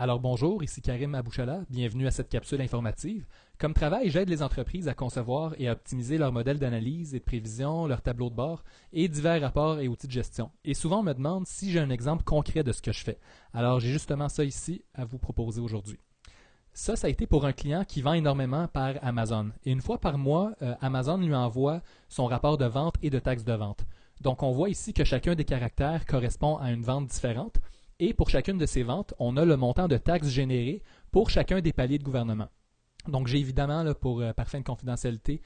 Alors bonjour, ici Karim Abouchala, bienvenue à cette capsule informative. Comme travail, j'aide les entreprises à concevoir et à optimiser leur modèle d'analyse et de prévision, leur tableau de bord et divers rapports et outils de gestion. Et souvent on me demande si j'ai un exemple concret de ce que je fais. Alors j'ai justement ça ici à vous proposer aujourd'hui. Ça a été pour un client qui vend énormément par Amazon. Et une fois par mois, Amazon lui envoie son rapport de vente et de taxes de vente. Donc on voit ici que chacun des caractères correspond à une vente différente. Et pour chacune de ces ventes, on a le montant de taxes générées pour chacun des paliers de gouvernement. Donc j'ai évidemment, là, par fin de confidentialité,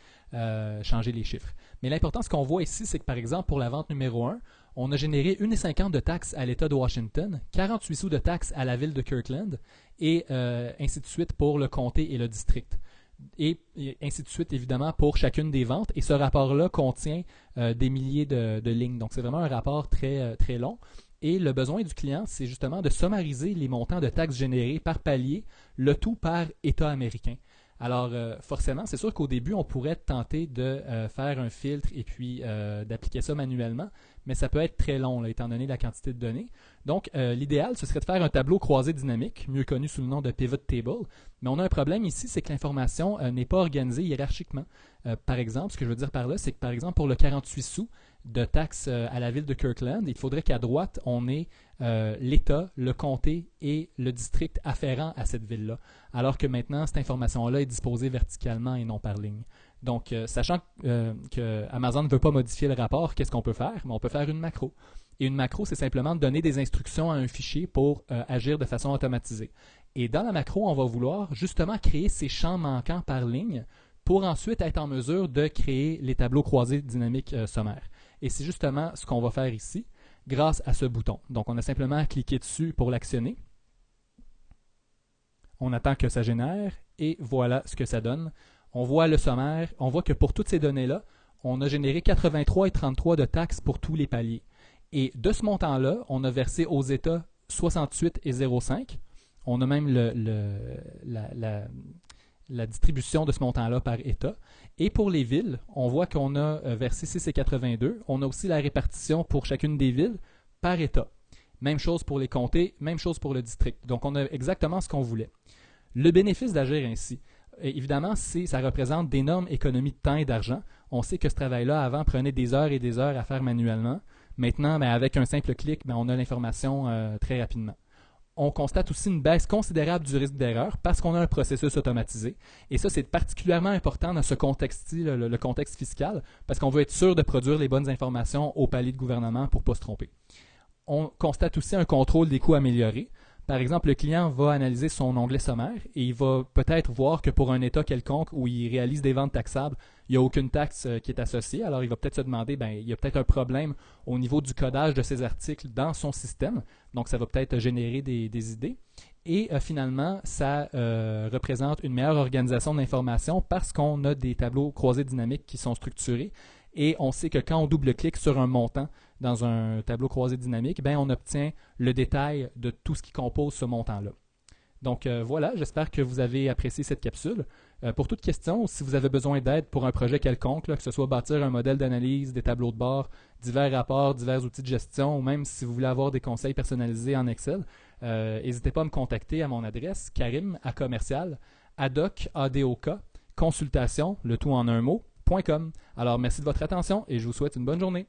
changé les chiffres. Mais l'important, ce qu'on voit ici, c'est que par exemple, pour la vente numéro 1, on a généré 1,50 de taxes à l'État de Washington, 48 sous de taxes à la ville de Kirkland, et ainsi de suite pour le comté et le district. Et ainsi de suite, évidemment, pour chacune des ventes. Et ce rapport-là contient des milliers de lignes. Donc c'est vraiment un rapport très, très long. Et le besoin du client, c'est justement de summariser les montants de taxes générés par palier, le tout par État américain. Alors, forcément, c'est sûr qu'au début, on pourrait tenter de faire un filtre et puis d'appliquer ça manuellement, mais ça peut être très long, là, étant donné la quantité de données. Donc, l'idéal, ce serait de faire un tableau croisé dynamique, mieux connu sous le nom de pivot table. Mais on a un problème ici, c'est que l'information n'est pas organisée hiérarchiquement. Par exemple, ce que je veux dire par là, c'est que par exemple, pour le 48 sous de taxes à la ville de Kirkland, il faudrait qu'à droite, on ait l'État, le comté et le district afférent à cette ville-là. Alors que maintenant, cette information-là est disposée verticalement et non par ligne. Donc, sachant que Amazon ne veut pas modifier le rapport, qu'est-ce qu'on peut faire? On peut faire une macro. Et une macro, c'est simplement de donner des instructions à un fichier pour agir de façon automatisée. Et dans la macro, on va vouloir justement créer ces champs manquants par ligne pour ensuite être en mesure de créer les tableaux croisés dynamiques sommaires. Et c'est justement ce qu'on va faire ici grâce à ce bouton. Donc, on a simplement à cliquer dessus pour l'actionner. On attend que ça génère et voilà ce que ça donne. On voit le sommaire, on voit que pour toutes ces données-là, on a généré 83 et 33 de taxes pour tous les paliers. Et de ce montant-là, on a versé aux États 68 et 0,5. On a même la distribution de ce montant-là par État. Et pour les villes, on voit qu'on a versé 6,82. On a aussi la répartition pour chacune des villes par État. Même chose pour les comtés, même chose pour le district. Donc, on a exactement ce qu'on voulait. Le bénéfice d'agir ainsi, évidemment, ça représente d'énormes économies de temps et d'argent. On sait que ce travail-là, avant, prenait des heures et des heures à faire manuellement. Maintenant, avec un simple clic, on a l'information très rapidement. On constate aussi une baisse considérable du risque d'erreur parce qu'on a un processus automatisé. Et ça, c'est particulièrement important dans ce contexte-ci, le contexte fiscal, parce qu'on veut être sûr de produire les bonnes informations au palier de gouvernement pour ne pas se tromper. On constate aussi un contrôle des coûts amélioré. Par exemple, le client va analyser son onglet sommaire et il va peut-être voir que pour un État quelconque où il réalise des ventes taxables, il n'y a aucune taxe qui est associée. Alors, il va peut-être se demander, il y a peut-être un problème au niveau du codage de ces articles dans son système. Donc, ça va peut-être générer des idées. Et finalement, ça représente une meilleure organisation de l'information parce qu'on a des tableaux croisés dynamiques qui sont structurés. Et on sait que quand on double-clique sur un montant dans un tableau croisé dynamique, on obtient le détail de tout ce qui compose ce montant-là. Donc voilà, j'espère que vous avez apprécié cette capsule. Pour toute question, si vous avez besoin d'aide pour un projet quelconque, que ce soit bâtir un modèle d'analyse, des tableaux de bord, divers rapports, divers outils de gestion, ou même si vous voulez avoir des conseils personnalisés en Excel, n'hésitez pas à me contacter à mon adresse karim@adok, consultation, le tout en un mot, .com. Alors merci de votre attention et je vous souhaite une bonne journée.